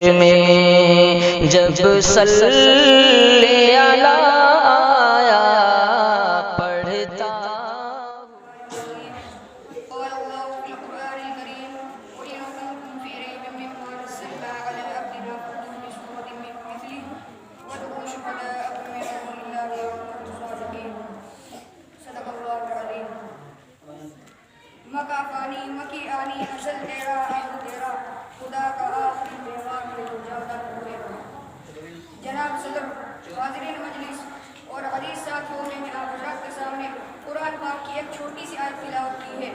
میں جب صلی علی آیا پڑھتا قال الله في القرآن الكريم وإن كنتم في ريب مما نزلنا على عبدنا فأتوا بسورة من مثله وادعوا شهداءكم من دون الله إن كنتم صادقين صدق الله العظيم مکافانی مکی آنی ازل تیرا آخر تیرا خدا کا آخری پیغام ہے جو جاتا پورے جناب صدر حاضرین مجلس اور عزیز ساتھیوں نے آپ حضرات کے سامنے قرآن پاک کی ایک چھوٹی سی آیت تلاوت کی ہے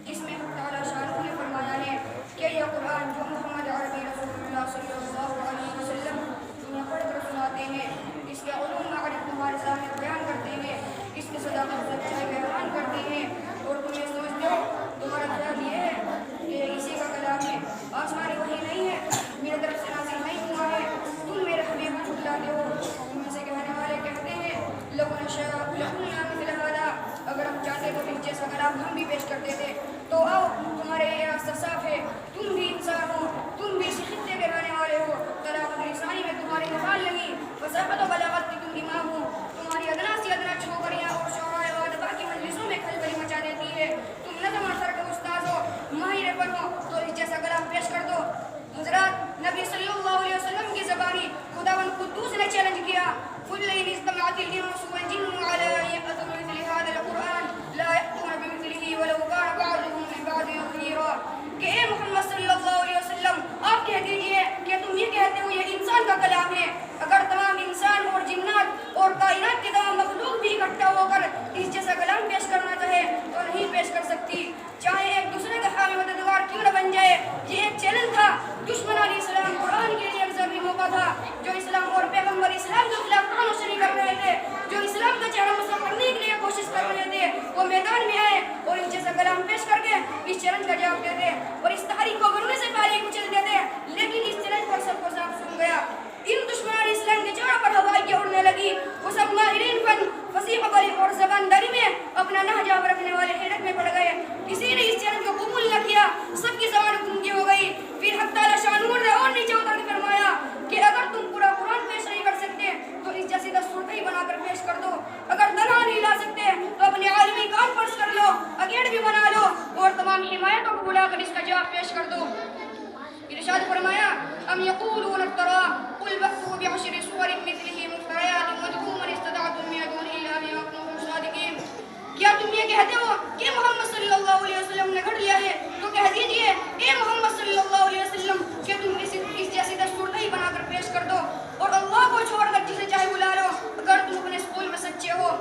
جس میں حق تعالیٰ شانہ نے فرمایا ہے کہ یہ قرآن جو محمد عربی رسول اللہ صلی اللہ علیہ وسلم تمہیں پڑھ کر سناتے ہیں اس کے علوم معرفت تمہارے سامنے بیان کرتے ہیں اس کی صداقت سچائی بیان کرتے ہیں اور تم یہ سمجھتے ہو تمہارا خیال یہ ہے کہ اسی کا کلام ہے آسمانی وحی نہیں ہے میرے طرف سے نازل نہیں ہوا ہے تم میرے حبیب کو جھٹلاتے ہو تم میں سے کہنے والے کہتے ہیں لو نشاء لقلنا مثل هذا اگر ہم چاہتے تو اس جیسا کلام ہم بھی پیش کرتے تھے تو آؤ تمہارے یہ راستہ صاف ہے تم بھی انسان ہو تم بھی اسی خطے کے رہنے والے ہو طلاقت لسانی میں تمہاری مثال نہیں فصاحت و بلاغت کی تم امام ہو تمہاری ادنا سی ادنا چھوکریاں اور شعراء و ادبا کی مجلسوں میں کھلبلی مچا دیتی ہے تم نظم اثر کے استاذ ہو ماہر فن ہو تو اس جیسا کلام پیش کر دو حضرات نبی صلی اللہ علیہ وسلم کی زبانی خداوند قدوس نے چیلنج کیا قل ان استمعت الانس والجن على ان يأتوا بمثل هذا القرآن لا يأتون بمثله ولو كان بعضهم لبعض ظهيرا کہ اے محمد صلی اللہ علیہ وسلم آپ کہہ دیجئے کہ تم یہ کہتے ہو یہ انسان کا کلام ہے اگر تمام انسان اور جنات اور کائنات کے تمام مخلوق بھی اکٹھا ہو کر اس جیسا کلام پیش کرنا چاہے تو نہیں پیش کر سکتی چاہے ایک دوسرے کا حامی مددگار کیوں نہ بن جائے یہ ایک چیلنج تھا دشمن علیہ السلام قرآن کے لیے ایک ضروری موقع تھا جو اسلام اور پیغمبر اسلام کے خلاف قرآن و شریف کر رہے تھے جو اسلام کا چہرہ مسخ کرنے کے لیے کوشش کر رہے تھے وہ میدان میں آئے اور اس جیسا کلام پیش کر کے اس چیلنج کا جواب دیتے اور اس تحریک کو بننے سے پہلے کچل دیتے لیکن اس چیلنج پر سب کو صاف سن گیا ان دشمنان اسلام کے چہروں پر ہوائیں اڑنے لگی وہ سب ماہرین فن فصیح بلیغ اور زبانداری میں اپنا نہجہ رکھنے والے حیرت میں پڑ گئے کسی نے اس چیلنج کو قبول نہ کیا سب کی زبان گنگی ہو گئی پھر حق تعالیٰ شانہ نے اور نیچے اتر کے فرمایا کہ اگر تم پورا قرآن پیش نہیں کر سکتے تو اس جیسی دستورتیں بنا کر پیش کر دو اگر تنہا نہیں لا سکتے تو اپنے عالمی کانفرنس کر لو اکیڈمی بنا لو اور تمام حمایتوں کو بلا کر اس کا جواب پیش کر دو ارشاد فرمایا ام یقولون افترا قل فأتوا بعشر سور مثله مفتریات وادعوا من استطعتم من دون الله ان کنتم صادقین کیا تم یہ کہتے ہو کہ محمد صلی اللہ علیہ وسلم نے گھڑ لیا ہے تو کہہ دیجئے اے محمد صلی اللہ علیہ وسلم کہ تم اس جیسی دستورتیں بنا کر پیش کر دو اور اللہ کو چھوڑ کر جسے چاہے بلا لو اگر تم اپنے اسکول میں سچے ہو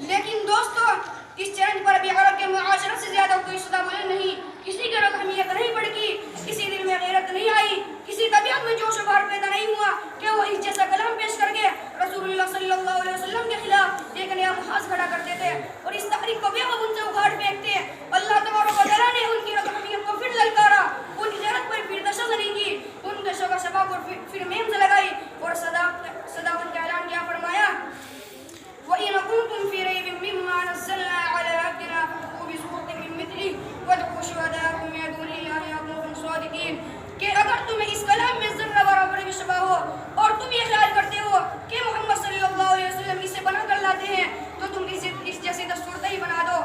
لیکن دوستو اس چیلنج پر بھی عرب کے معاشرت سے زیادہ کوئی صدا بلند نہیں کسی کے رگ حمیت نہیں بڑکی کسی دل میں غیرت نہیں آئی کسی طبیعت میں جوش و بہار پیدا نہیں ہوا کہ وہ اس جیسا کلام پیش کر کے رسول اللہ صلی اللہ علیہ وسلم کے خلاف ایک نیا محاذ کھڑا کرتے تھے اور اس تحریک کو بے غب ان سے اکھاڑ پھینکتے اللہ تبارک و تعالیٰ نے ان کی رگ حمیت کو پھر للکارا ان کی غیرت پر پھر تشدد کی ان کے شوق و شباب پر پھر میم سے لگائی اور صداقت کا اعلان کیا فرمایا وَإِنْ كُنْتُمْ فِي رَيْبٍ مِّمَّا نَزَّلْنَا عَلَىٰ عَبْدِنَا فَأْتُوا بِسُورَةٍ مِّن مِّثْلِهِ وَادْعُوا شُهَدَاءَكُم مِّن دُونِ اللَّهِ إِن كُنتُمْ صَادِقِينَ کہ اگر تمہیں اس کلام میں ذرہ برابر بھی شبہ ہو اور تم یہ خیال کرتے ہو کہ محمد صلی اللہ علیہ وسلم اسے بنا کر لاتے ہیں تو تم اس جیسی دستورتیں بنا دو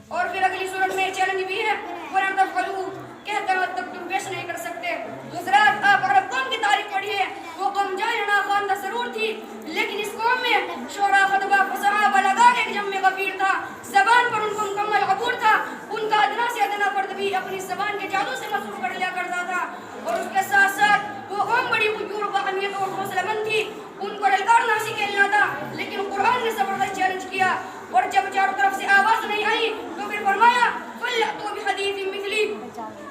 اور پھر اگلی صورت میں چیلنج بھی ہے وَلَن تَفْعَلُوا کہتے وقت تک تم پیش نہیں کر سکتے حضرات آپ عرب قوم کی تاریخ پڑھیے وہ قوم جاہلانہ خواندہ ضرور تھی لیکن اس قوم میں شعراء خطبہ فصاحہ بلاغہ ایک جم میں غفیر تھا زبان پر ان کو مکمل عبور تھا ان کا ادنا سے ادنا فرد بھی اپنی زبان کے جادو سے مصروف کر لیا کرتا تھا اور اس کے ساتھ ساتھ وہ قوم بڑی غیور و باہمیت اور حوصلہ مند تھی ان کو للکارنا سکھیلنا تھا لیکن قرآن نے زبردست چیلنج کیا اور جب چاروں طرف سے آواز نہیں آئی تو پھر فرمایا فَلْيَأْتُوا بِحَدِيثٍ مِّثْلِهِ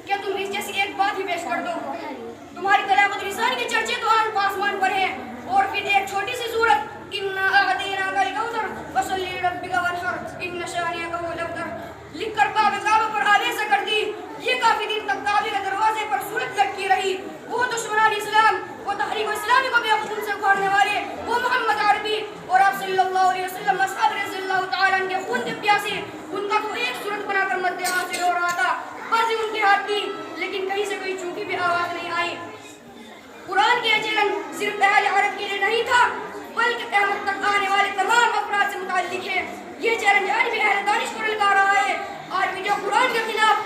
کہ تم اس جیسی ایک بات ہی پیش کر دو تمہاری طلاقت لسان کے چرچے تو آسمان پر ہیں اور پھر ایک چھوٹی سی صورت اِنَّا أَعْطَيْنَاكَ الْكَوْثَرَ فَصَلِّ لِرَبِّكَ وَانْحَرْ إِنَّ شَانِئَكَ هُوَ الْأَبْتَرُ لکھ کر باب کعبہ پر آویزہ کر دی یہ کافی دن تک کعبے کے دروازے پر صورت لٹکی رہی وہ دشمنان اسلام وہ تحریک اسلامی کو بے خون سے اکھاڑنے والے وہ محمد عربی اور آپ صلی اللہ علیہ وسلم اصحاب رضی اللہ تعالیٰ عنہ کے خون کے پیاسے ان کا تو ایک صورت بنا کر مد حاصل ہو رہا تھا بازی ان کے ہاتھ تھی لیکن کہیں سے کوئی صرف اہل عرب کے لیے نہیں تھا بلکہ قیامت تک آنے والے تمام افراد سے متعلق ہے۔ یہ چیلنج آج بھی اہل دانش کو لگا رہا ہے۔ آج بھی جو قرآن کے خلاف